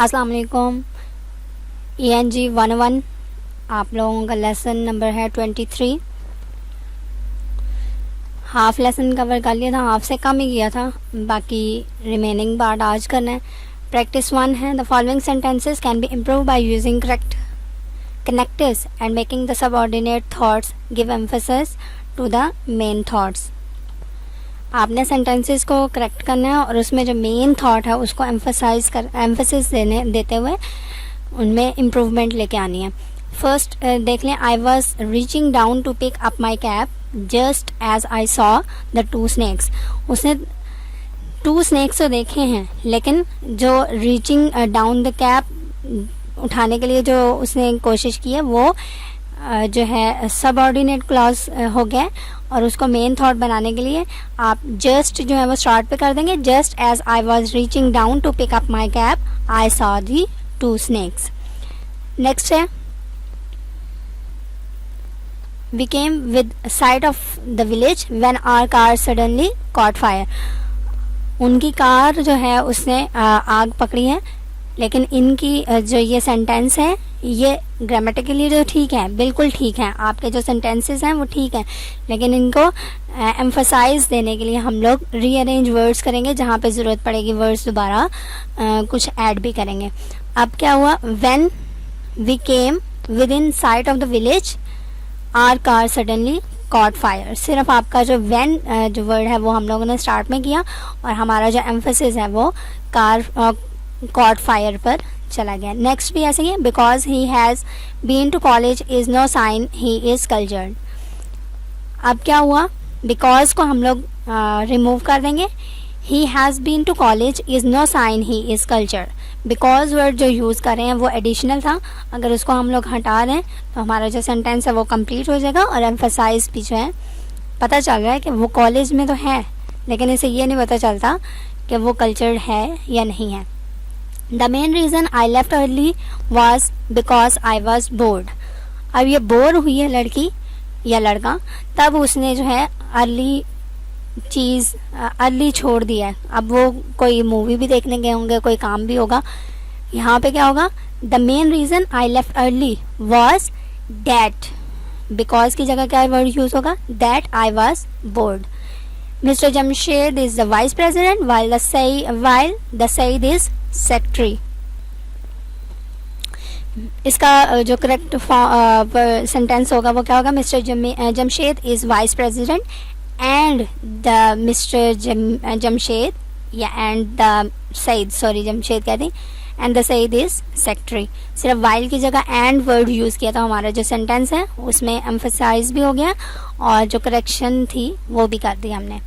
अस्सलाम वालेकुम। ENG 101 आप लोगों का लेसन नंबर है 23। हाफ लेसन कवर कर लिया था, हाफ से कम ही किया था, बाकी रिमेनिंग पार्ट आज करना है। प्रैक्टिस 1 है, the following sentences can be improve by using correct connectives and making the subordinate thoughts give emphasis to the main thoughts। आपने सेंटेंसेस को करेक्ट करना है और उसमें जो मेन थॉट है उसको एम्फेसिस देते हुए उनमें इम्प्रूवमेंट लेके आनी है। फर्स्ट देख लें, I was reaching down to pick up my cap just as I saw the 2 snakes। उसने 2 snakes तो देखे हैं, लेकिन जो रीचिंग डाउन द कैप उठाने के लिए जो उसने कोशिश की है वो जो है सबऑर्डिनेट क्लॉज हो गया, और उसको मेन थॉट बनाने के लिए आप जस्ट जो है वो स्टार्ट पे कर देंगे। Just as I was reaching down to pick up my cap I saw the 2 snakes। Next है, we came with sight of the village when our car suddenly caught fire. उनकी car जो है उसने आग पकड़ी है, लेकिन इनकी जो ये सेंटेंस है ये ग्रामेटिकली जो ठीक है, बिल्कुल ठीक है, आपके जो सेंटेंसेस हैं वो ठीक है, लेकिन इनको एम्फसाइज देने के लिए हम लोग रीअरेंज वर्ड्स करेंगे, जहाँ पे ज़रूरत पड़ेगी वर्ड्स दोबारा कुछ ऐड भी करेंगे। अब क्या हुआ, when we came within sight of the village our car suddenly caught fire. सिर्फ आपका जो व्हेन जो वर्ड है वो हम लोगों ने स्टार्ट में किया, और हमारा जो एम्फेसिस है वो कार कॉट फायर पर चला गया। नेक्स्ट भी ऐसे ही है, because he has been to college is no sign he is cultured. अब क्या हुआ, बिकॉज को हम लोग रिमूव कर देंगे, he has been to college is no sign he is cultured. Because word जो यूज़ कर रहे हैं वो एडिशनल था, अगर उसको हम लोग हटा दें तो हमारा जो सेंटेंस है वो कंप्लीट हो जाएगा, और एम्फसाइज भी जो है पता चल रहा है कि वो कॉलेज में तो है, लेकिन इसे ये नहीं पता चलता कि वो कल्चर्ड है या नहीं है। The main reason I left early was because I was bored। अब ये बोर हुई है लड़की या लड़का, तब उसने जो है अर्ली छोड़ दिया है। अब वो कोई मूवी भी देखने गए होंगे, कोई काम भी होगा। यहाँ पे क्या होगा, The main reason I left early was that। because की जगह क्या वर्ड यूज होगा, that I was bored। Mr. Jamshed is the vice president while the Said is secretary. इसका जो करेक्ट सेंटेंस होगा वो क्या होगा, mister Jamshed is vice president and the mister Jamshed या and the Saeed, sorry Jamshed कहते हैं, and the Saeed is secretary. सिर्फ वाइल की जगह एंड वर्ड यूज़ किया था, हमारा जो सेंटेंस है उसमें एम्फसाइज भी हो गया और जो करेक्शन थी वो भी कर दी हमने।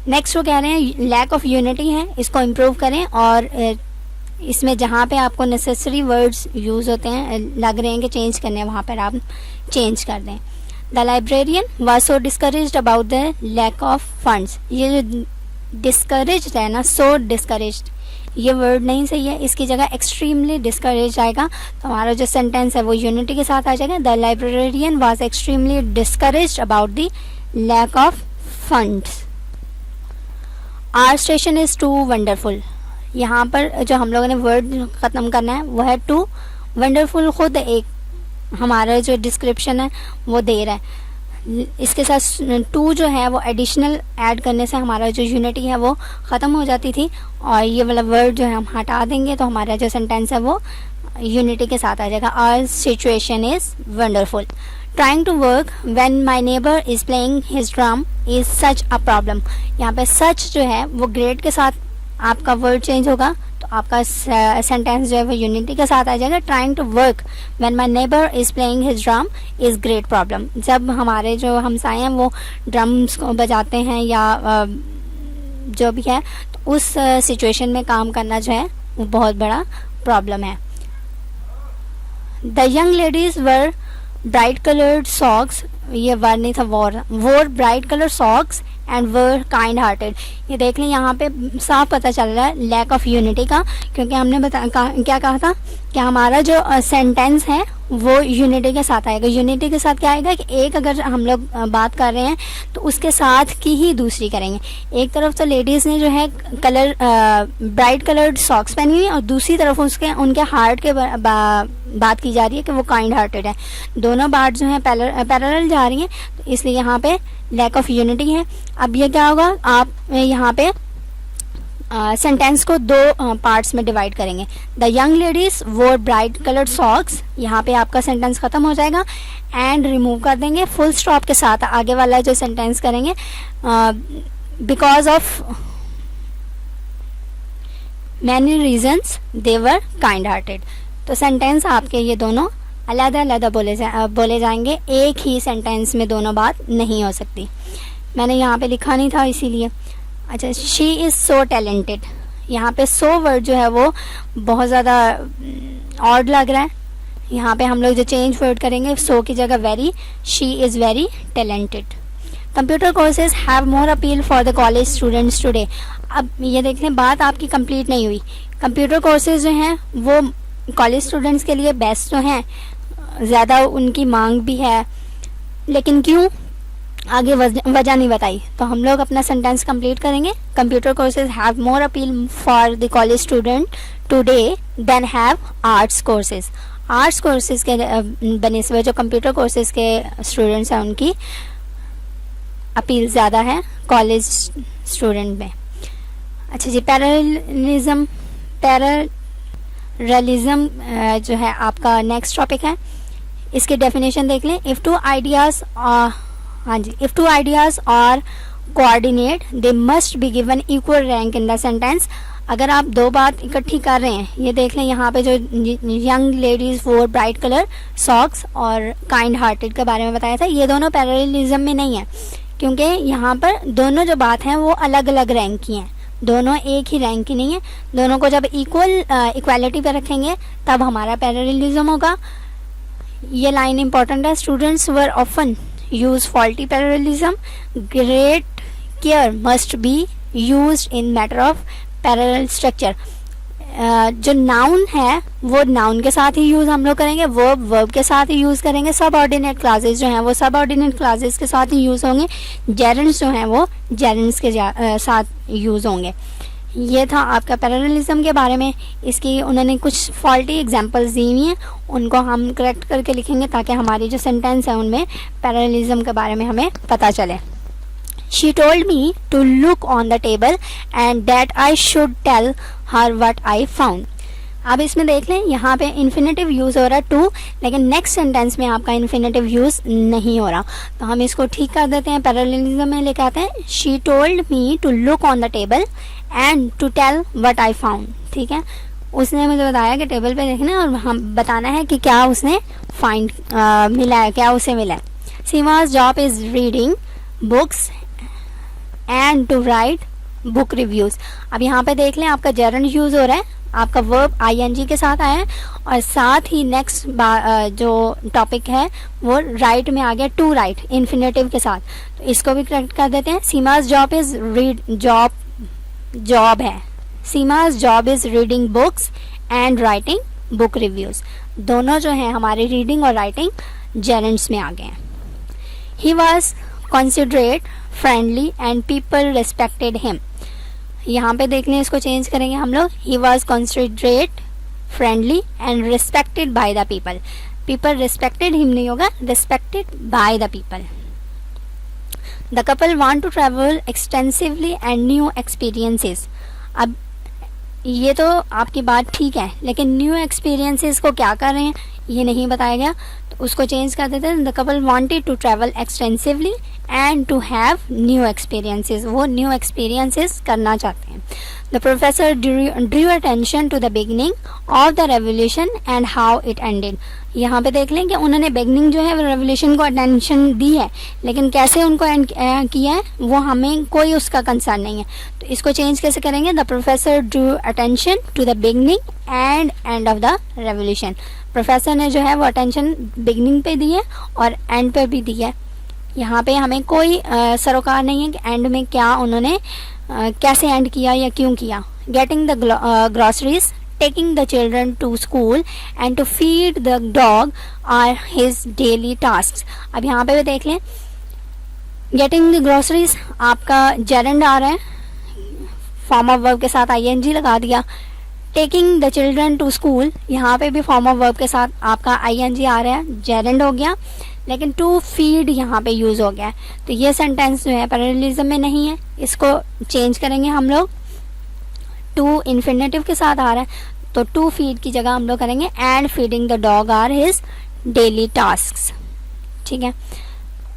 नेक्स्ट वो कह रहे हैं लैक ऑफ यूनिटी है, इसको इम्प्रूव करें, और इसमें जहाँ पे आपको नेसेसरी वर्ड्स यूज़ होते हैं लग रहे हैं कि चेंज करने हैं, वहाँ पर आप चेंज कर दें। The librarian was so discouraged about the lack of funds. ये जो डिस्करेज्ड है ना, सो डिस्करेज्ड, ये वर्ड नहीं सही है, इसकी जगह एक्सट्रीमली डिस्करेज आएगा, तो हमारा जो सेंटेंस है वो यूनिटी के साथ आ जाएगा। The librarian was extremely discouraged about the lack of funds. Our station is too wonderful. यहाँ पर जो हम लोगों ने वर्ड ख़त्म करना है वो है टू वंडरफुल। खुद एक हमारा जो डिस्क्रिप्शन है वो दे रहा है, इसके साथ टू जो है वो एडिशनल ऐड करने से हमारा जो यूनिटी है वो ख़त्म हो जाती थी, और ये वाला वर्ड जो है हम हटा देंगे तो हमारा जो सेंटेंस है वो यूनिटी के साथ आ जाएगा। Our situation is wonderful. Trying to work when my neighbour is playing his drum is such a problem. यहाँ पे सच जो है वो ग्रेट के साथ आपका वर्ड चेंज होगा, तो आपका सेंटेंस जो है वो यूनिटी के साथ आ जाएगा। Trying to work when my neighbour is playing his drum is great problem. जब हमारे जो हमसाए हैं वो ड्रम्स को बजाते हैं या जो भी है, तो उस सिचुएशन में काम करना जो है वो बहुत बड़ा प्रॉब्लम है। The young ladies were bright coloured socks, ये वर्ड नहीं था, वोर bright colour socks and were kind hearted. ये देख लें, यहाँ पे साफ पता चल रहा है लैक ऑफ यूनिटी का, क्योंकि हमने क्या कहा था कि हमारा जो सेंटेंस है वो यूनिटी के साथ आएगा। यूनिटी के साथ क्या आएगा कि एक अगर हम लोग बात कर रहे हैं तो उसके साथ की ही दूसरी करेंगे। एक तरफ तो लेडीज़ ने जो है कलर ब्राइट कलर्ड सॉक्स पहनी हुई है और दूसरी तरफ उसके उनके हार्ट के बात की जा रही है कि वो काइंड हार्टेड है। दोनों बात जो है पैरेलल जा रही हैं, तो इसलिए यहाँ पे लैक ऑफ यूनिटी है। अब ये क्या होगा, आप यहाँ पे सेंटेंस को दो पार्ट्स में डिवाइड करेंगे। द यंग लेडीज वोर ब्राइट कलर्ड सॉक्स, यहाँ पे आपका सेंटेंस खत्म हो जाएगा। एंड रिमूव कर देंगे, फुल स्टॉप के साथ आगे वाला जो सेंटेंस करेंगे because of many reasons they were kind hearted. तो सेंटेंस आपके ये दोनों अलग अलग बोले जाएंगे, एक ही सेंटेंस में दोनों बात नहीं हो सकती। मैंने यहाँ पे लिखा नहीं था इसीलिए। अच्छा, शी इज़ सो टैलेंटेड, यहाँ पे सो वर्ड जो है वो बहुत ज़्यादा ऑड लग रहा है। यहाँ पे हम लोग जो चेंज वर्ड करेंगे सो की जगह very, she is very talented. Computer courses have more appeal for the college students today. अब ये देख लें, बात आपकी कंप्लीट नहीं हुई। कंप्यूटर कोर्सेज जो हैं वो कॉलेज स्टूडेंट्स के लिए बेस्ट तो हैं, ज़्यादा उनकी मांग भी है, लेकिन क्यों, आगे वजह नहीं बताई। तो हम लोग अपना सेंटेंस कंप्लीट करेंगे। Computer courses have more appeal for the college student today than have arts courses. Arts courses के बनिस्बत जो कंप्यूटर कोर्सेज के स्टूडेंट्स हैं उनकी अपील ज़्यादा है कॉलेज स्टूडेंट में। अच्छा जी, पैरेललिज्म जो है आपका नेक्स्ट टॉपिक है। इसकी डेफिनेशन देख लें। If two ideas if two ideas are coordinate they must be given equal rank in the sentence। अगर आप दो बात इकट्ठी कर रहे हैं, ये देख लें यहाँ पे जो यंग लेडीज वोर ब्राइट कलर सॉक्स और काइंड हार्टेड के बारे में बताया था, ये दोनों पैरेललिज्म में नहीं है, क्योंकि यहाँ पर दोनों जो बात हैं वो अलग अलग रैंक की हैं, दोनों एक ही रैंक की नहीं है। दोनों को जब इक्वालिटी पे रखेंगे तब हमारा पैरेललिज्म होगा। ये लाइन इंपॉर्टेंट है। Students were often use faulty parallelism, great care must be used in matter of parallel structure। जो नाउन है वो नाउन के साथ ही यूज़ हम लोग करेंगे, वर्ब के साथ ही यूज़ करेंगे, सबऑर्डिनेट क्लासेस जो हैं वो सबऑर्डिनेट क्लासेस के साथ ही यूज़ होंगे, जेरेंट्स जो हैं वो जेरेंट्स के साथ यूज़ होंगे। ये था आपका पैरेललिज्म के बारे में। इसकी उन्होंने कुछ फॉल्टी एग्जांपल्स दी हुई हैं, उनको हम करेक्ट करके लिखेंगे ताकि हमारी जो सेंटेंस है उनमें पैरेललिज्म के बारे में हमें पता चले। She told me to look on the table and that I should tell her what I found. अब इसमें देख लें, यहाँ पे इन्फिनेटिव यूज़ हो रहा है टू, लेकिन नेक्स्ट सेंटेंस में आपका इन्फिनेटिव यूज़ नहीं हो रहा, तो हम इसको ठीक कर देते हैं, पैरेललिज्म में लेके आते हैं। She told me to look on the table and to tell what I found. ठीक है, उसने मुझे बताया कि टेबल पे देखना और हम बताना है कि क्या उसने फाइंड मिला है, क्या उसे मिला है। Seema's job is reading books and to write book reviews. अब यहाँ पे देख लें, आपका जरंड यूज़ हो रहा है, आपका वर्ब ing के साथ आया है और साथ ही नेक्स्ट जो टॉपिक है वो राइट में आ गया, टू राइट इन्फिनेटिव के साथ, तो इसको भी करेक्ट कर देते हैं। सीमा's जॉब इज़ जॉब है, Seema's job is reading books and writing book reviews. दोनों जो हैं हमारे रीडिंग और राइटिंग जेरेंट्स में आ गए हैं। He was considerate friendly and people respected him. यहाँ पे देख लें, इसको चेंज करेंगे हम लोग। He was considerate friendly and respected by the people. People respected him नहीं होगा, respected by the people. The couple want to travel extensively and new experiences. अब ये तो आपकी बात ठीक है, लेकिन न्यू एक्सपीरियंसेस को क्या कर रहे हैं ये नहीं बताया गया, तो उसको चेंज कर देते हैं। The couple wanted to travel extensively and to have new experiences, वो न्यू एक्सपीरियंसेस करना चाहते हैं। The professor drew attention to the beginning of the revolution and how it ended. यहाँ पे देख लें कि उन्होंने बिगनिंग जो है रेवोल्यूशन को अटेंशन दी है, लेकिन कैसे उनको एंड किया है वो हमें कोई उसका कंसर्न नहीं है, तो इसको चेंज कैसे करेंगे। The professor drew attention to the beginning and end of the revolution. Professor ने जो है वो अटेंशन बिगनिंग पे दी है और एंड पे भी दी है। यहाँ पे हमें कोई सरोकार नहीं है कि एंड में क्या उन्होंने कैसे एंड किया या क्यों किया। Getting the groceries taking the children to school and to feed the dog are his daily tasks. अब यहाँ पे भी देख लें, getting the groceries आपका gerund आ रहा है, फॉर्म ऑफ वर्ब के साथ ing लगा दिया. Taking the children to school, यहाँ पे भी फॉर्म ऑफ वर्ब के साथ आपका ing आ रहा है, जेरेंड हो गया, लेकिन टू फीड यहाँ पे यूज हो गया है. तो ये सेंटेंस जो है पैरेललिज्म में नहीं है, इसको चेंज करेंगे हम लोग. टू इन्फिनेटिव के साथ आ रहा है, तो टू फीड की जगह हम लोग करेंगे and feeding the dog are his daily tasks. ठीक है,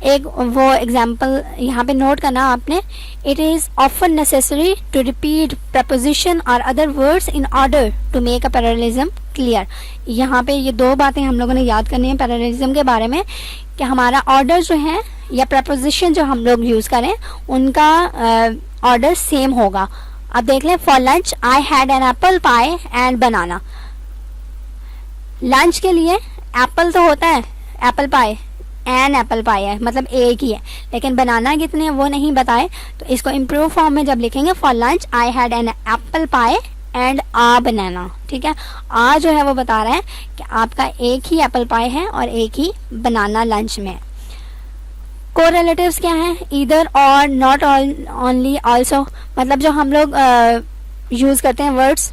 एक वो एग्जाम्पल यहाँ पे नोट करना आपने. It is often necessary to repeat preposition or other words in order to make a parallelism clear. यहाँ पे ये दो बातें हम लोगों ने याद करनी है पैरेललिज्म के बारे में, कि हमारा ऑर्डर जो है या प्रपोजिशन जो हम लोग यूज करें उनका ऑर्डर सेम होगा. अब देख लें, for lunch I had an apple pie and banana. Lunch के लिए एप्पल तो होता है, apple pie, an apple pie है मतलब एक ही है, लेकिन बनाना कितने वो नहीं बताए. तो इसको इम्प्रूव फॉर्म में जब लिखेंगे, for lunch I had an apple pie and a banana. ठीक है, आ जो है वो बता रहा है कि आपका एक ही एप्पल पाई है और एक ही बनाना लंच में. कोरिलेटिव्स क्या है? ईदर और, नॉट ओनली, ऑल्सो. मतलब जो हम लोग यूज करते हैं वर्ड्स,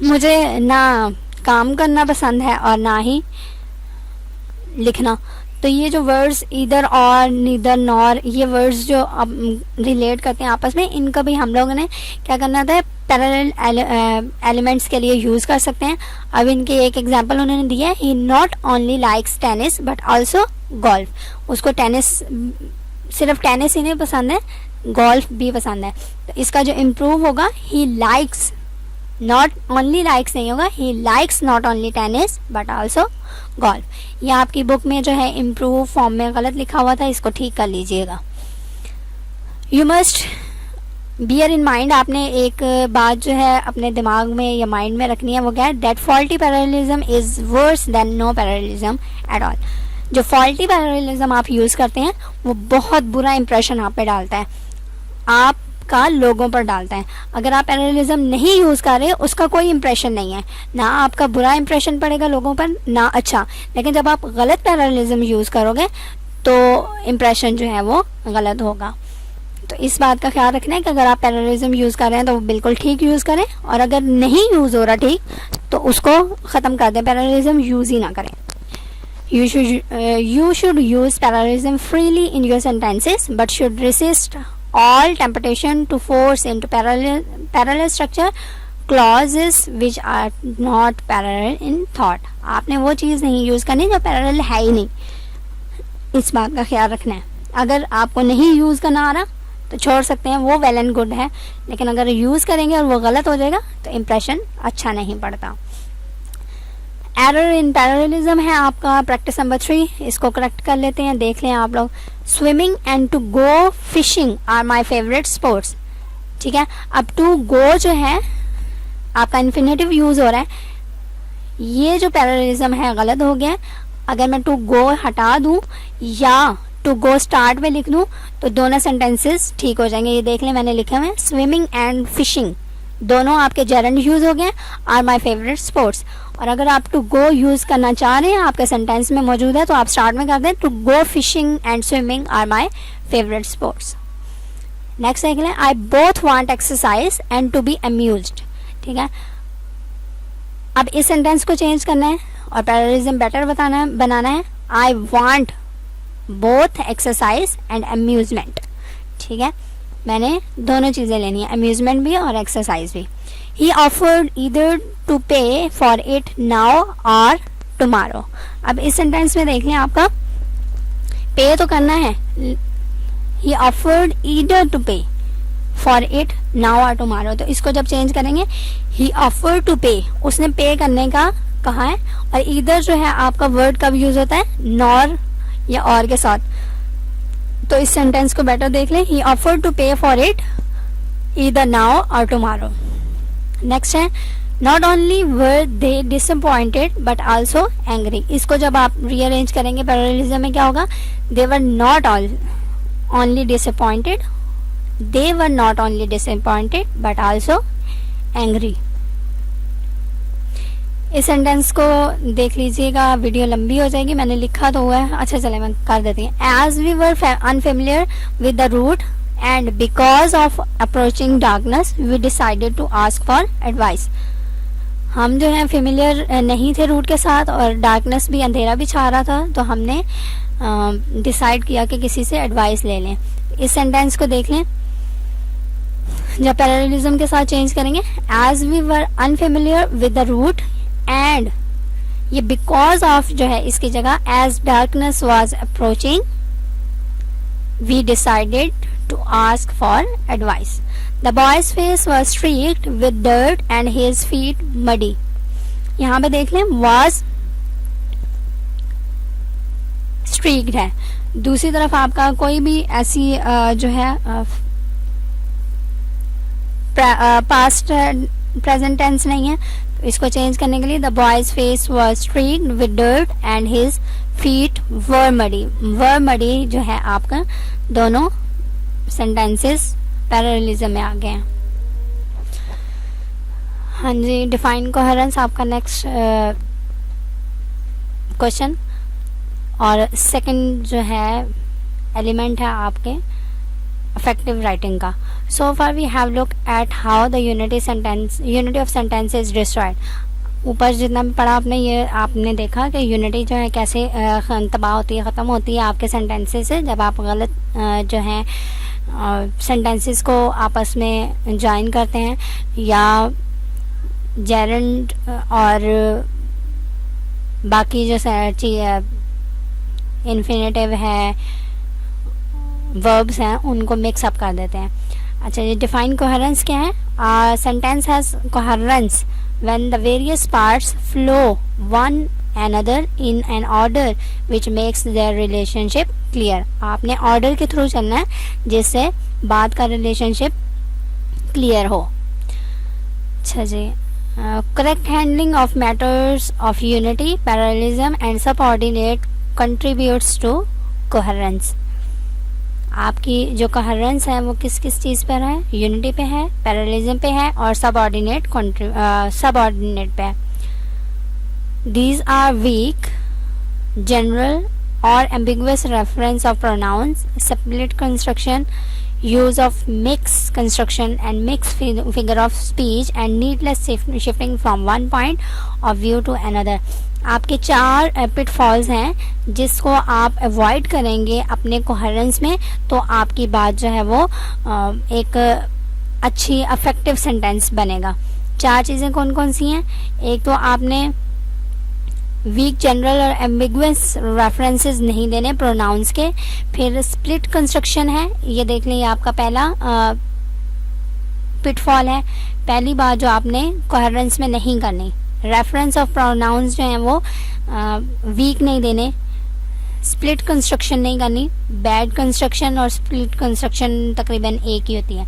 मुझे ना काम करना पसंद है और ना ही लिखना. तो ये जो वर्ड्स ईदर और, नीदर, नॉर, ये वर्ड्स जो अब रिलेट करते हैं आपस में, इनका भी हम लोगों ने क्या करना था, पैरेलल एलिमेंट्स के लिए यूज कर सकते हैं. अब इनके एक एग्जांपल उन्होंने दिया है, he not only likes tennis but also golf. उसको टेनिस, सिर्फ टेनिस ही नहीं पसंद है, गोल्फ भी पसंद है. तो इसका जो इम्प्रूव होगा, he likes, not only likes नहीं होगा, he likes not only tennis but also golf. ये आपकी बुक में जो है इम्प्रूव फॉर्म में गलत लिखा हुआ था, इसको ठीक कर लीजिएगा. You must bear in mind, आपने एक बात जो है अपने दिमाग में या माइंड में रखनी है, वो क्या है, that faulty parallelism is worse than no parallelism at all. जो फॉल्टी पैरेललिज्म आप यूज करते हैं वो बहुत बुरा इंप्रेशन आप पे डालता है, आपका लोगों पर डालता है. अगर आप पैरेललिज्म नहीं यूज कर रहे, उसका कोई इंप्रेशन नहीं है, ना आपका बुरा इंप्रेशन पड़ेगा लोगों पर ना अच्छा. लेकिन जब आप गलत पैरेललिज्म यूज करोगे तो इंप्रेशन जो है वो गलत होगा. तो इस बात का ख्याल रखना है कि अगर आप पैरेललिज्म यूज कर रहे हैं तो बिल्कुल ठीक यूज करें, और अगर नहीं यूज हो रहा ठीक तो उसको खत्म कर दें, पैरेललिज्म यूज ही ना करें. You should use parallelism freely in your sentences, but should resist all temptation to force into parallel structure clauses which are not parallel in thought. आपने वो चीज़ नहीं यूज़ करनी जो पैरेलल है ही नहीं, इस बात का ख्याल रखना है. अगर आपको नहीं यूज़ करना आ रहा तो छोड़ सकते हैं, वो वेल एंड गुड है, लेकिन अगर यूज़ करेंगे और वो गलत हो जाएगा तो इम्प्रेशन अच्छा नहीं पड़ता. एरर इन पैरेललिज्म है आपका प्रैक्टिस नंबर 3, इसको करेक्ट कर लेते हैं. देख लें आप लोग, swimming and to go fishing are my favourite sports. ठीक है, अब टू गो जो है आपका इन्फिनेटिव यूज हो रहा है, ये जो पैरेललिज्म है गलत हो गया. अगर मैं टू गो हटा दूं या टू गो स्टार्ट में लिख दूं तो दोनों सेंटेंसेस ठीक हो जाएंगे. ये देख लें, मैंने लिखा हुआ है स्विमिंग एंड फिशिंग, दोनों आपके जेरेंड यूज हो गए, आर माई फेवरेट स्पोर्ट्स. और अगर आप टू गो यूज करना चाह रहे हैं, आपके सेंटेंस में मौजूद है, तो आप स्टार्ट में कर दें to go fishing and swimming are my favourite sports. Next देख लें, I both want exercise and to be amused. ठीक है, अब इस सेंटेंस को चेंज करना है और पैरेललिज्म बेटर बनाना है. I want both exercise and amusement. ठीक है, मैंने दोनों चीज़ें लेनी है, अम्यूजमेंट भी और एक्सरसाइज भी. ही offered either to pay for it now or tomorrow. अब इस सेंटेंस में देख लें, आपका पे तो करना है, ही offered either to pay for it now or tomorrow. तो इसको जब चेंज करेंगे, ही ऑफर्ड टू पे, उसने पे करने का कहा है, और ईदर जो है आपका वर्ड कब यूज होता है, नॉर या और के साथ. तो इस सेंटेंस को बेटर देख लें, he offered to pay for it either now or tomorrow. Next है, not only were they disappointed but also angry. इसको जब आप रीअरेंज करेंगे पैरेललिज्म में क्या होगा, they were not only disappointed, they were not only disappointed but also angry. इस sentence को देख लीजिएगा, वीडियो लंबी हो जाएगी, मैंने लिखा तो हुआ है। अच्छा चले मैं कर देती हूँ। As we were unfamiliar with the route and because of approaching darkness we decided to ask for advice. हम जो है फेमिलियर नहीं थे रूट के साथ और डार्कनेस भी, अंधेरा भी छा रहा था, तो हमने डिसाइड किया कि किसी से एडवाइस ले लें। इस सेंटेंस को देख लें, जब पैरेललिज्म के साथ चेंज करेंगे, as we were unfamiliar with the route and, ये बिकॉज ऑफ जो है इसकी जगह as darkness was approaching we decided to ask for advice. The boy's face was streaked with dirt and his feet muddy. यहाँ पे देख लें, was स्ट्रीक्ड है। दूसरी तरफ आपका कोई भी ऐसी जो है पास्ट प्रेजेंट टेंस नहीं है, तो इसको चेंज करने के लिए the boy's face was streaked with dirt and his feet were muddy. Were muddy जो है आपका, दोनों सेंटेंसेस पैरेललिज्म में आ गए हैं। हाँ जी, डिफाइन कोहेरेंस आपका नेक्स्ट क्वेश्चन, और सेकंड जो है एलिमेंट है आपके effective writing का। So far we have looked at how the unity of sentence is destroyed। ऊपर जितना भी पढ़ा आपने, ये आपने देखा कि यूनिटी जो है कैसे तबाह होती है, ख़त्म होती है आपके सेंटेंसेस से, जब आप गलत जो है सेंटेंसेस को आपस में ज्वाइन करते हैं, या जेरेंड और बाकी जो इन्फिनेटिव है, वर्ब्स हैं, उनको मिक्स अप कर देते हैं। अच्छा, ये डिफाइन कोहेरेंस क्या है? Sentence has coherence when the various parts flow one another in an order which makes their relationship clear. आपने ऑर्डर के थ्रू चलना है जिससे बात का रिलेशनशिप क्लियर हो। अच्छा जी, correct handling of matters of unity, parallelism and subordinate contributes to coherence. आपकी जो कोहेरेंस है वो किस किस चीज़ पर है? यूनिटी पे है, पैरेललिज्म पे है और सबऑर्डिनेट पे है। दीज आर वीक, जनरल और ambiguous reference of pronouns, split construction, use of mixed construction and mixed figure of speech and needless shifting from one point of view to another। आपके 4 pitfalls हैं जिसको आप avoid करेंगे अपने coherence में, तो आपकी बात जो है वो एक अच्छी अफेक्टिव सेंटेंस बनेगा। 4 चीज़ें कौन कौन सी हैं? एक तो आपने वीक, जनरल और एम्बिगुअस रेफरेंसेस नहीं देने प्रोनाउंस के। फिर स्प्लिट कंस्ट्रक्शन है, ये देख लें, ये आपका पहला पिटफॉल है। पहली बात जो आपने कोहेरेंस में नहीं करनी, रेफरेंस ऑफ प्रोनाउंस जो हैं वो वीक नहीं देने, स्प्लिट कंस्ट्रक्शन नहीं करनी। बैड कंस्ट्रक्शन और स्प्लिट कंस्ट्रक्शन तकरीबन एक ही होती है।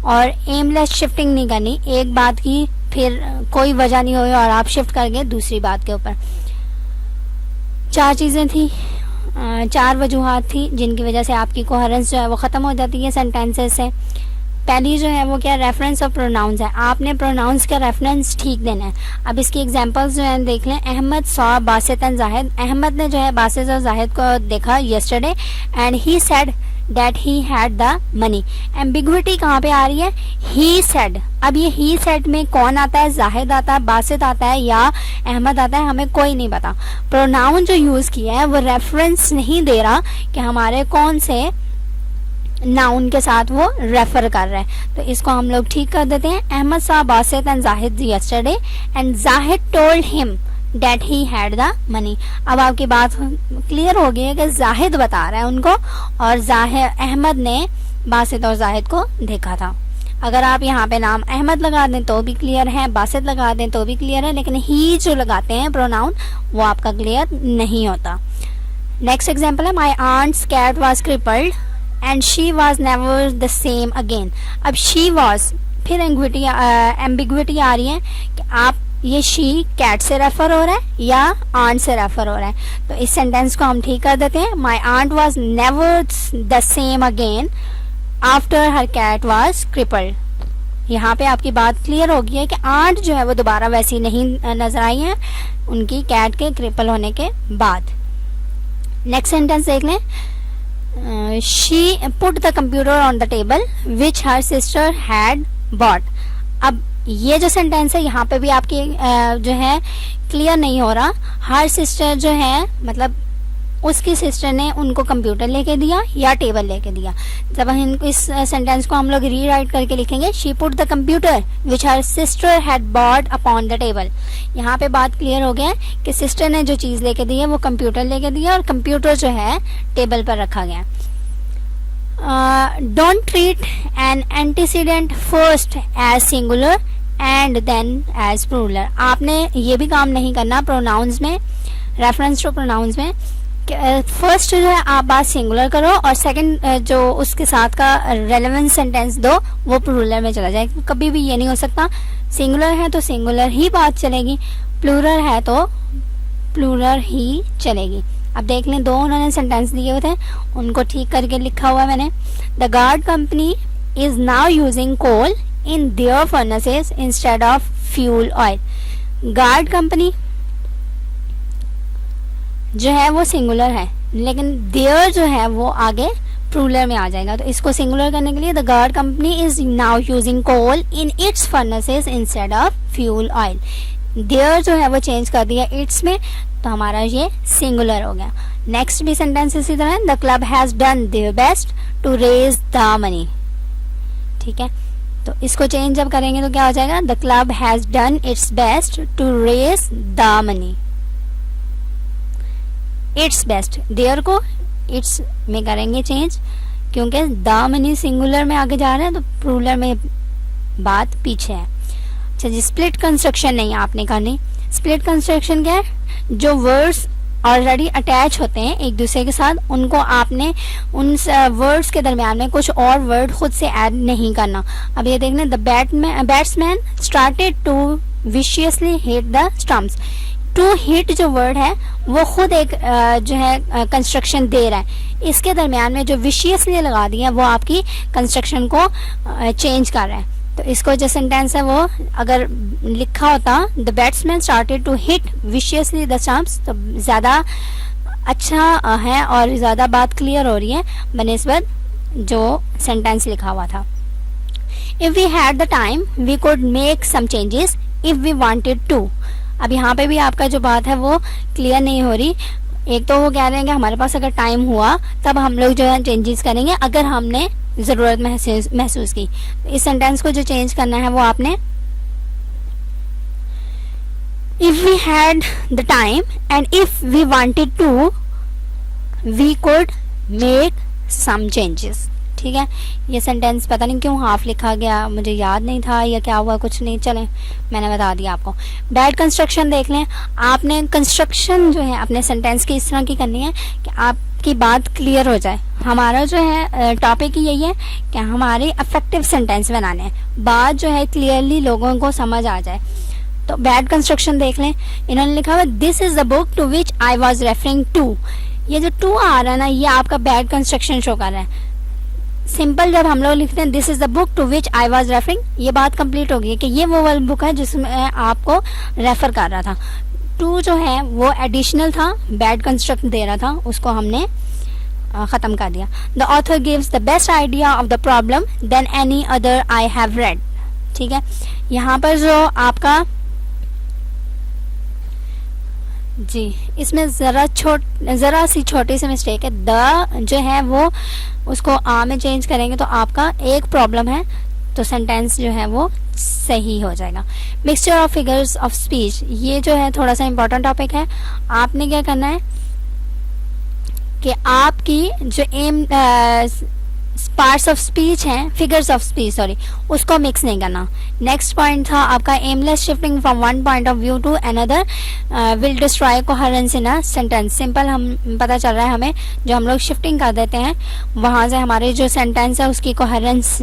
और एमलेस शिफ्टिंग नहीं करनी, एक बात की फिर कोई वजह नहीं हुई और आप शिफ्ट कर गए दूसरी बात के ऊपर। 4 चीज़ें थी, 4 वजूहात थी जिनकी वजह से आपकी कोहेरेंस जो है वो ख़त्म हो जाती है सेंटेंसेस से। पहली जो है वो क्या? रेफरेंस ऑफ प्रोनाउंस है। आपने प्रोनाउंस का रेफरेंस ठीक देना है। अब इसकी एग्जांपल्स जो है देख लें। Ahmad saw Basit and Zahid. अहमद ने जो है बासित और जाहिद को देखा yesterday and he said that he had the money. Ambiguity कहाँ पे आ रही है? He said. अब ये ही सेड में कौन आता है? जाहिद आता है, बासित आता है या अहमद आता है, हमें कोई नहीं पता। प्रोनाउन जो यूज़ किया है वो रेफरेंस नहीं दे रहा कि हमारे कौन से नाउन के साथ वो रेफर कर रहा है, तो इसको हम लोग ठीक कर देते हैं। अहमद साहब Basit and Zahid yesterday and Zahid told him that he had the money. अब आपकी बात क्लियर हो गई है कि जाहिद बता रहा है उनको और अहमद ने बासित और जाहिद को देखा था। अगर आप यहाँ पे नाम अहमद लगा दें तो भी क्लियर है, बासित लगा दें तो भी क्लियर है, लेकिन ही जो लगाते हैं प्रोनाउन वो आपका क्लियर नहीं होता। नेक्स्ट एग्जाम्पल है, my aunt's cat was crippled and she was never the same again. अब शी वॉज, फिर एम्बिग्विटी आ रही है कि आप ये शी कैट से रेफर हो रहा है या आंट से रेफर हो रहा है, तो इस सेंटेंस को हम ठीक कर देते हैं। My aunt was never the same again after her cat was crippled. यहाँ पे आपकी बात क्लियर हो गई है कि आंट जो है वो दोबारा वैसी नहीं नजर आई है उनकी कैट के क्रिपल होने के बाद। नेक्स्ट सेंटेंस देख लें। She put the computer on the table which her sister had bought. अब ये जो सेंटेंस है यहाँ पे भी आपकी जो है क्लियर नहीं हो रहा। हर सिस्टर जो है मतलब उसकी सिस्टर ने उनको कंप्यूटर लेके दिया या टेबल लेके दिया। जब हम इस सेंटेंस को हम लोग रीराइट करके लिखेंगे, she put the computer which her sister had bought upon the table. यहाँ पे बात क्लियर हो गया कि सिस्टर ने जो चीज़ लेके दी है वो कंप्यूटर लेके दिया और कंप्यूटर जो है टेबल पर रखा गया। Don't treat an antecedent first as singular and then as plural. आपने ये भी काम नहीं करना प्रोनाउंस में, रेफरेंस टू प्रोनाउंस में। फर्स्ट जो है आप बात सिंगुलर करो और सेकंड जो उसके साथ का रेलेवेंट सेंटेंस दो वो प्लूरल में चला जाए। कभी भी ये नहीं हो सकता सिंगुलर है तो सिंगुलर ही बात चलेगी, प्लूरल है तो प्लूरल ही चलेगी। अब देख लें, दो उन्होंने सेंटेंस दिए हुए थे उनको ठीक करके लिखा हुआ है मैंने। The guard company is now using coal in their furnaces instead of fuel oil. Guard company जो है वो सिंगुलर है लेकिन देयर जो है वो आगे प्लूरल में आ जाएगा। तो इसको सिंगुलर करने के लिए the guard company is now using coal in its furnaces instead of fuel oil. There जो है वो चेंज कर दिया इट्स में तो हमारा ये सिंगुलर हो गया। नेक्स्ट भी सेंटेंस इसी तरह, the club has done their best to raise the money. ठीक है, तो इसको चेंज जब करेंगे तो क्या हो जाएगा, the club has done its best to raise the money. Its best, there को इट्स में करेंगे चेंज क्योंकि द मनी सिंगुलर में आगे जा रहे हैं तो प्लूरल में बात पीछे है। अच्छा जी, स्प्लिट कंस्ट्रक्शन नहीं आपने करनी। स्प्लिट कंस्ट्रक्शन क्या है, जो वर्ड्स ऑलरेडी अटैच होते हैं एक दूसरे के साथ उनको आपने उन वर्ड्स के दरमियान में कुछ और वर्ड खुद से ऐड नहीं करना। अब ये देखना, the batsman started to viciously hit the stumps. To hit जो वर्ड है वो खुद एक जो है कंस्ट्रक्शन दे रहा है, इसके दरमियान में जो विशियसली लगा दिया है वो आपकी कंस्ट्रक्शन को चेंज कर रहा है। तो इसको जो सेंटेंस है वो अगर लिखा होता the batsman started to hit viciously the stumps तो ज़्यादा अच्छा है और ज़्यादा बात क्लियर हो रही है बनिस्बत जो सेंटेंस लिखा हुआ था। If we had the time we could make some changes if we wanted to. अब यहाँ पे भी आपका जो बात है वो क्लियर नहीं हो रही। एक तो वो कह रहे हैं कि हमारे पास अगर टाइम हुआ तब हम लोग जो है चेंजेस करेंगे अगर हमने ज़रूरत महसूस की। इस सेंटेंस को जो चेंज करना है वो आपने if we had the time and if we wanted to we could make some changes. ठीक है, ये सेंटेंस पता नहीं क्यों हाफ लिखा गया, मुझे याद नहीं था या क्या हुआ, कुछ नहीं, चले मैंने बता दिया आपको। बैड कंस्ट्रक्शन देख लें। आपने कंस्ट्रक्शन जो है अपने सेंटेंस की इस तरह की करनी है कि आपकी बात क्लियर हो जाए। हमारा जो है टॉपिक ही यही है कि हमारे अफेक्टिव सेंटेंस बनाने हैं, बात जो है क्लियरली लोगों को समझ आ जाए। तो बैड कंस्ट्रक्शन देख लें। इन्होंने लिखा हुआ this is the book to which I was referring to. ये जो टू आ रहा है ना ये आपका बैड कंस्ट्रक्शन शो कर रहा है। सिंपल जब हम लोग लिखते हैं this is the book to which I was referring, ये बात कंप्लीट होगी कि ये वो वाली बुक है जिसमें आपको रेफर कर रहा था। टू जो है वो एडिशनल था, बैड कंस्ट्रक्ट दे रहा था, उसको हमने ख़त्म कर दिया। The author gives the best idea of the problem than any other I have read. ठीक है, यहाँ पर जो आपका जी इसमें ज़रा सी छोटी सी मिस्टेक है। द जो है वो उसको आ में चेंज करेंगे तो आपका एक प्रॉब्लम है तो सेंटेंस जो है वो सही हो जाएगा। Mixture of figures of speech, ये जो है थोड़ा सा इम्पोर्टेंट टॉपिक है। आपने क्या करना है कि आपकी जो एम पार्ट्स ऑफ स्पीच हैं, फिगर्स ऑफ स्पीच सॉरी, उसको मिक्स नहीं करना। नेक्स्ट पॉइंट था आपका aimless shifting from one point of view to another will destroy coherence in a sentence. Simple हम पता चल रहा है हमें, जो हम लोग शिफ्टिंग कर देते हैं वहाँ से हमारे जो सेंटेंस है उसकी कोहेरेंस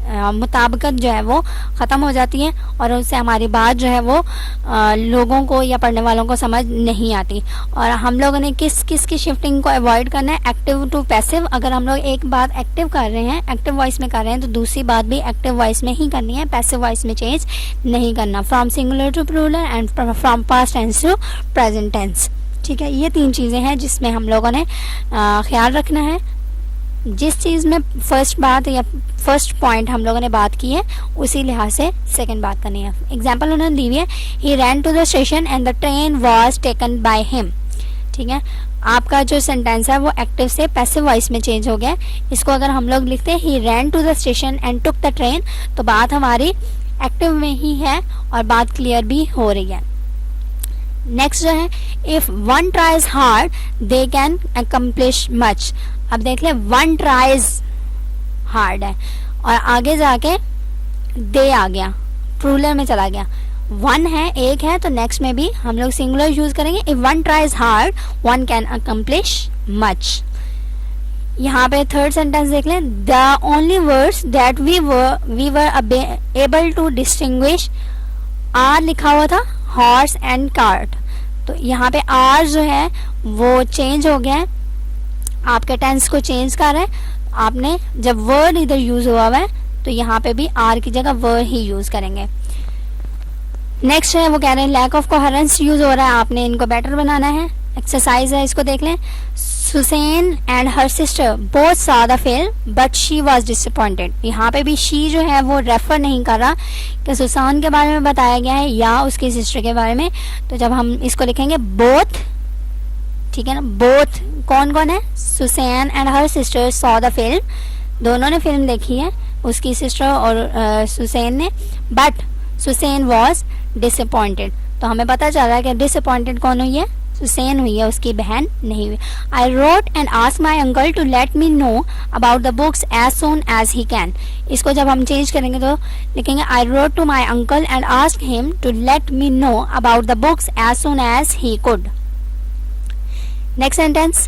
मुताबिकत जो है वो ख़त्म हो जाती है और उससे हमारी बात जो है वो लोगों को या पढ़ने वालों को समझ नहीं आती। और हम लोगों ने किस किस की शिफ्टिंग को अवॉइड करना है, एक्टिव टू पैसिव। अगर हम लोग एक बात एक्टिव कर रहे हैं, एक्टिव वॉइस में कर रहे हैं, तो दूसरी बात भी एक्टिव वॉइस में ही करनी है, पैसिव वॉइस में चेंज नहीं करना। From singular to plural and from past tense to present tense. ठीक है, ये 3 चीज़ें हैं जिसमें हम लोगों ने ख्याल रखना है। जिस चीज़ में फर्स्ट बात या फर्स्ट पॉइंट हम लोगों ने बात की है, उसी लिहाज से सेकंड बात करनी है। एग्जांपल उन्होंने दी हुई है, he ran to the station and the train was taken by him. ठीक है, आपका जो सेंटेंस है वो एक्टिव से पैसिव वॉइस में चेंज हो गया। इसको अगर हम लोग लिखते हैं, he ran to the station and took the train, तो बात हमारी एक्टिव में ही है और बात क्लियर भी हो रही है। नेक्स्ट जो है, if one tries hard they can accomplish much. अब देख ले, वन ट्राइज हार्ड है और आगे जाके दे आ गया, प्लूरल में चला गया। वन है, एक है, तो नेक्स्ट में भी हम लोग सिंगुलर यूज करेंगे। If one tries hard one can accomplish much. यहाँ पे थर्ड सेंटेंस देख लें, the only words that we were able to distinguish, are लिखा हुआ था, हॉर्स एंड कार्ट, तो यहाँ पे आर जो है वो चेंज हो गया है, आपके टेंस को चेंज कर रहा है। आपने जब वर्ड इधर यूज हुआ है तो यहाँ पे भी आर की जगह वर्ड ही यूज करेंगे। नेक्स्ट है, वो कह रहे हैं लैक ऑफ कोहेरेंस यूज हो रहा है, आपने इनको बेटर बनाना है। एक्सरसाइज है, इसको देख लें। Susan and her sister both saw the film but she was disappointed. यहाँ पे भी शी जो है वो रेफर नहीं कर रहा कि सुसान के बारे में बताया गया है या उसकी सिस्टर के बारे में। तो जब हम इसको लिखेंगे बोथ, ठीक है ना, बोथ कौन कौन है, Susan and her sister saw the film, दोनों ने फिल्म देखी है, उसकी सिस्टर और सुसैन ने, बट सुसैन वाज डिसअपॉइंटेड। तो हमें पता चल रहा है कि डिसअपॉइंटेड कौन हुई है, सुसैन हुई है, उसकी बहन नहीं हुई। I wrote and ask my uncle to let me know about the books as soon as he can. इसको जब हम चेंज करेंगे तो लिखेंगे I wrote to my uncle and ask him to let me know about the books as soon as he could. Next sentence,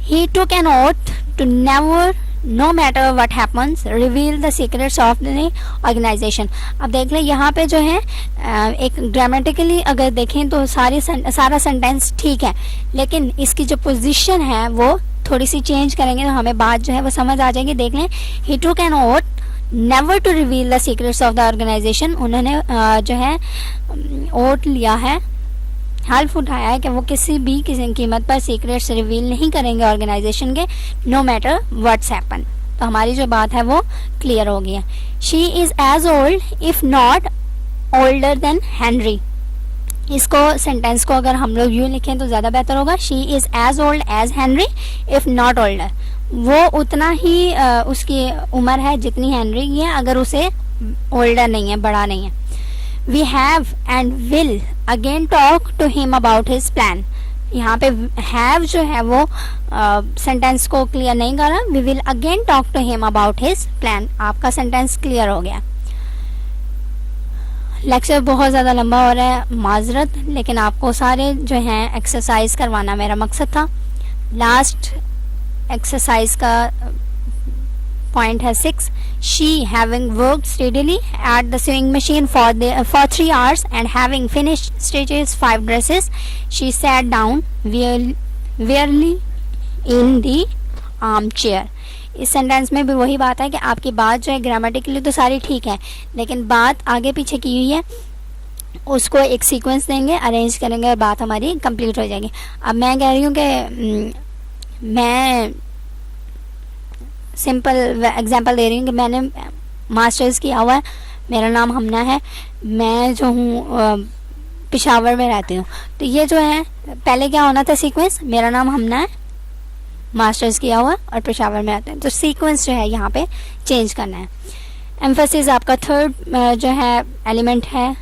he took an oath to never, no matter what happens, reveal the secrets of the organization। अब देख लें, यहाँ पे जो है एक grammatically अगर देखें तो सारा सेंटेंस ठीक है, लेकिन इसकी जो पोजीशन है वो थोड़ी सी चेंज करेंगे तो हमें बात जो है वो समझ आ जाएगी। देख लें, he took an oath never to reveal the secrets of the organization। उन्होंने जो है ओथ लिया है, हल्फ उठाया है कि वो किसी कीमत पर सीक्रेट्स रिवील नहीं करेंगे ऑर्गेनाइजेशन के, नो मैटर व्हाट्स हैपन। तो हमारी जो बात है वो क्लियर हो गई है। She is as old if not older than Henry. इसको सेंटेंस को अगर हम लोग यूँ लिखें तो ज़्यादा बेहतर होगा, she is as old as Henry if not older. वो उतना ही उसकी उम्र है जितनी हेनरी की है, अगर उसे ओल्डर नहीं है, बड़ा नहीं है। We have and will again talk to him about his plan। यहाँ पे have जो है वो सेंटेंस को क्लियर नहीं कर रहा। We will again talk to him about his plan। आपका सेंटेंस क्लियर हो गया। लेक्चर बहुत ज़्यादा लंबा हो रहा है, माजरत, लेकिन आपको सारे जो हैं एक्सरसाइज करवाना मेरा मकसद था। लास्ट एक्सरसाइज का पॉइंट है 6। She having worked steadily at the sewing machine for 3 hours and having finished stitches 5 dresses, she sat down wearily in the armchair। इस सेंटेंस में भी वही बात है कि आपकी बात जो है ग्रामेटिकली तो सारी ठीक है, लेकिन बात आगे पीछे की हुई है, उसको एक सीक्वेंस देंगे, अरेंज करेंगे और बात हमारी कंप्लीट हो जाएगी। अब मैं कह रही हूँ कि मैं सिंपल एग्जांपल दे रही हूँ कि मैंने मास्टर्स किया हुआ है, मेरा नाम हमना है, मैं जो हूँ पेशावर में रहती हूँ। तो ये जो है पहले क्या होना था सीक्वेंस, मेरा नाम हमना है, मास्टर्स किया हुआ और पेशावर में रहते हैं, तो सीक्वेंस जो है यहाँ पे चेंज करना है। एम्फेसिस आपका थर्ड जो है एलिमेंट है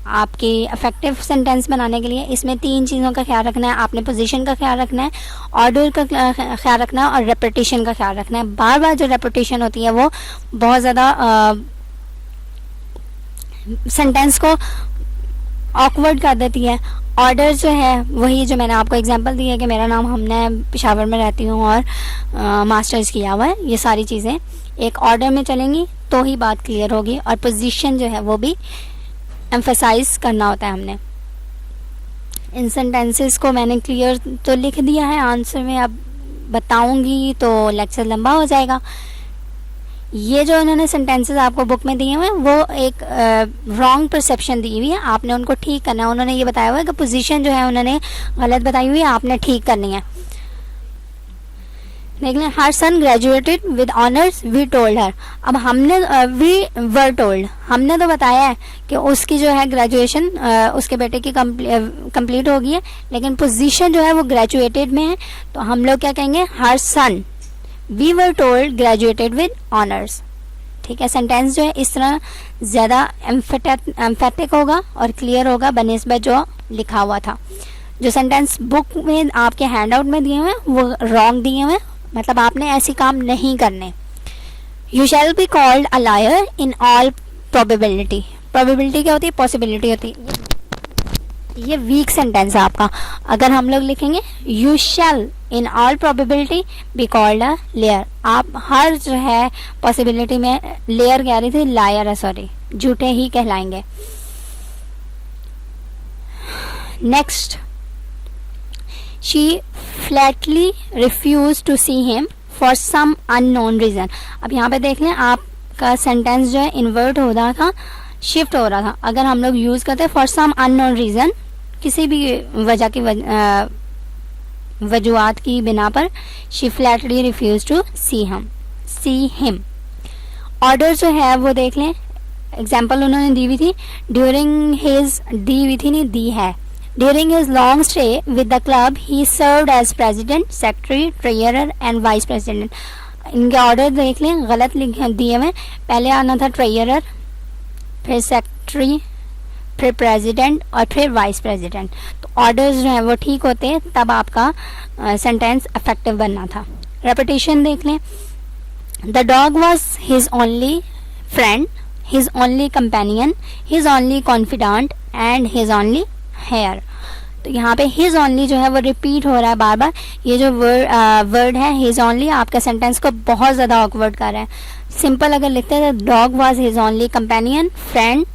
आपकी इफेक्टिव सेंटेंस बनाने के लिए। इसमें 3 चीज़ों का ख्याल रखना है, आपने पोजीशन का ख्याल रखना है, ऑर्डर का ख्याल रखना है और रेपिटेशन का ख्याल रखना है। बार बार जो रेपिटेशन होती है वो बहुत ज़्यादा सेंटेंस को ऑकवर्ड कर देती है। ऑर्डर जो है वही जो मैंने आपको एग्जांपल दी है कि मेरा नाम हमने पेशावर में रहती हूँ और मास्टर्स किया हुआ है, ये सारी चीज़ें एक ऑर्डर में चलेंगी तो ही बात क्लियर होगी, और पोजीशन जो है वो भी एम्फसाइज करना होता है हमने। इन सेंटेंसेस को मैंने क्लियर तो लिख दिया है आंसर में, अब बताऊंगी तो लेक्चर लंबा हो जाएगा। ये जो उन्होंने सेंटेंसेस आपको बुक में दिए हुए हैं वो एक रॉन्ग परसेप्शन दी हुई है, आपने उनको ठीक करना है। उन्होंने ये बताया हुआ है कि पोजीशन जो है उन्होंने गलत बताई हुई है, आपने ठीक करनी है। देख लें, her son graduated with honours, we told her. अब हमने वी वर टोल्ड, हमने तो बताया है कि उसकी जो है ग्रेजुएशन उसके बेटे की कंप्लीट हो गई है, लेकिन पोजीशन जो है वो ग्रेजुएटेड में है, तो हम लोग क्या कहेंगे, her son we were told graduated with honours. ठीक है, सेंटेंस जो है इस तरह ज़्यादा एम्फेटिक होगा और क्लियर होगा बनिस्बत जो लिखा हुआ था। जो सेंटेंस बुक में आपके हैंड आउट में दिए हुए हैं वो रॉन्ग दिए हुए हैं, मतलब आपने ऐसी काम नहीं करने। You shall be called a liar in all probability. Probability क्या होती है, पॉसिबिलिटी होती है। ये वीक सेंटेंस है आपका। अगर हम लोग लिखेंगे you shall in all probability be called a layer, आप हर जो है पॉसिबिलिटी में लेयर कह रही थी, लायर है, सॉरी, झूठे ही कहलाएंगे। Next, she flatly refuse to see him for some unknown reason. अब यहाँ पे देख लें, आपका सेंटेंस जो है इन्वर्ट हो रहा था, शिफ्ट हो रहा था। अगर हम लोग यूज करते फॉर सम अननोन रीजन, किसी भी वजह की वजूहात की बिना पर, she flatly refuse to see him. Order जो है वो देख लें, एग्जाम्पल उन्होंने दी हुई थी, ड्यूरिंग हिज, दी हुई थी नहीं, दी है। During his long stay with the club he served as president, secretary, treasurer and vice president. इनके ऑर्डर देख लें, गलत दिए हुए, पहले आना था ट्रेजरर, फिर सेक्रेटरी, फिर प्रेसिडेंट और फिर वाइस प्रेसिडेंट। तो ऑर्डर्स जो हैं वो ठीक होते हैं, तब आपका सेंटेंस इफेक्टिव बनना था। रेपिटेशन देख लें, the dog was his only friend, his only companion, his only confidant and his only heir. तो यहाँ पे हिज ओनली जो है वो रिपीट हो रहा है बार बार। ये जो वर्ड है हिज ओनली आपका सेंटेंस को बहुत ज़्यादा ऑकवर्ड कर रहा है। सिंपल अगर लिखते हैं dog was his only companion, friend,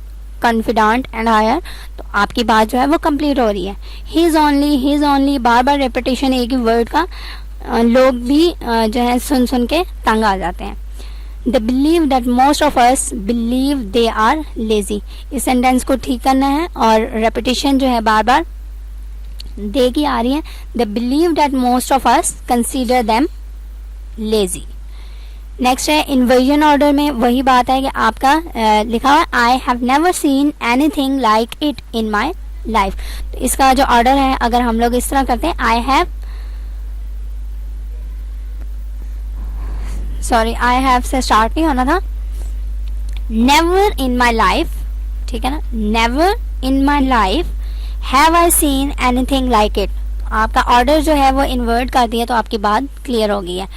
confidant and heir, तो आपकी बात जो है वो कंप्लीट हो रही है। हिज ओनली बार बार रेपिटेशन एक ही वर्ड का लोग भी जो है सुन सुन के तंग आ जाते हैं। The believe that most of us believe they are lazy, इस सेंटेंस को ठीक करना है और रेपिटेशन जो है बार बार दे की आ रही है। The believe that most of us consider them lazy. Next है इन्वर्जन ऑर्डर में वही बात है कि आपका लिखा हुआ I have never seen anything like it in my life. तो इसका जो ऑर्डर है अगर हम लोग इस तरह करते हैं, आई हैव से स्टार्ट नहीं होना था, नेवर इन माई लाइफ, ठीक है ना, never in my life have I seen anything like it. आपका ऑर्डर जो है वो इन्वर्ट कर दिया तो आपकी बात क्लियर हो गई है।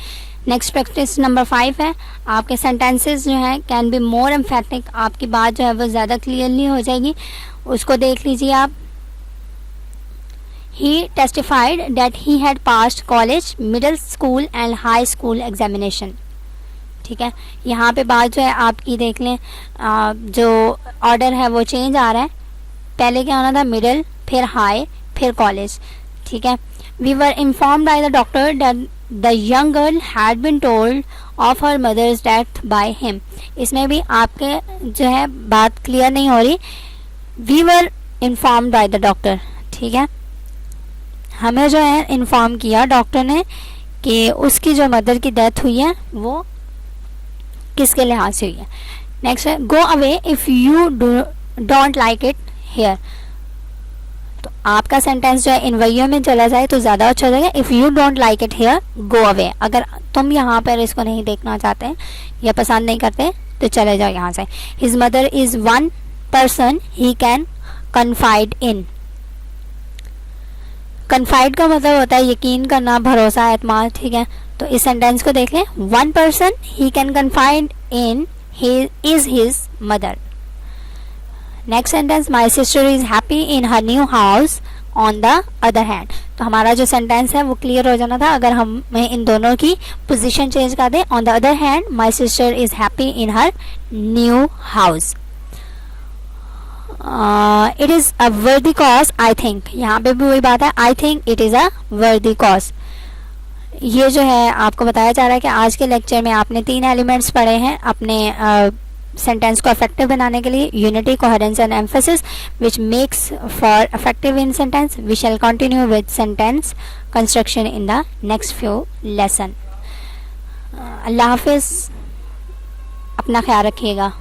नेक्स्ट प्रैक्टिस नंबर 5 है, आपके सेंटेंसेस जो हैं कैन बी मोर एम्फेटिक, आपकी बात जो है वो ज़्यादा क्लियरली हो जाएगी। उसको देख लीजिए आप। He testified that he had passed college, middle school and high school examination. ठीक है, यहाँ पे बात जो है आपकी देख लें, जो ऑर्डर है वो चेंज आ रहा है। पहले क्या होना था, मिडिल, फिर हाई, फिर कॉलेज। ठीक है, we were informed by the doctor that the young girl had been told of her mother's death by him. इसमें भी आपके जो है बात क्लियर नहीं हो रही। We were informed by the doctor, ठीक है, हमें जो है इन्फॉर्म किया डॉक्टर ने कि उसकी जो मदर की डेथ हुई है वो किसके लिहाज से हुई है। नेक्स्ट है go away if you don't like it here. तो आपका सेंटेंस जो है इन्वर्जन में चला जाए तो ज़्यादा अच्छा हो जाएगा। If you don't like it here go away. अगर तुम यहाँ पर इसको नहीं देखना चाहते या पसंद नहीं करते तो चले जाओ यहाँ से। His mother is one person he can confide in. Confide का मतलब होता है यकीन करना, भरोसा, एतमाद। ठीक है, तो इस सेंटेंस को देख लें, one person he can confide in is his mother. Next sentence, my sister is happy in her new house, on the other hand. तो हमारा जो सेंटेंस है वो क्लियर हो जाना था अगर हमें इन दोनों की पोजीशन चेंज कर दें। On the other hand my sister is happy in her new house. It is a वर्दी कॉज आई थिंक, यहाँ पे भी वही बात है, I think it is a वर्दी कॉज। ये जो है आपको बताया जा रहा है कि आज के लेक्चर में आपने 3 एलिमेंट्स पढ़े हैं अपने सेंटेंस को इफेक्टिव बनाने के लिए, unity, coherence and emphasis which makes for effective in sentence. We shall continue with sentence construction in the next few lesson. अल्लाह हाफिज, अपना ख्याल रखिएगा।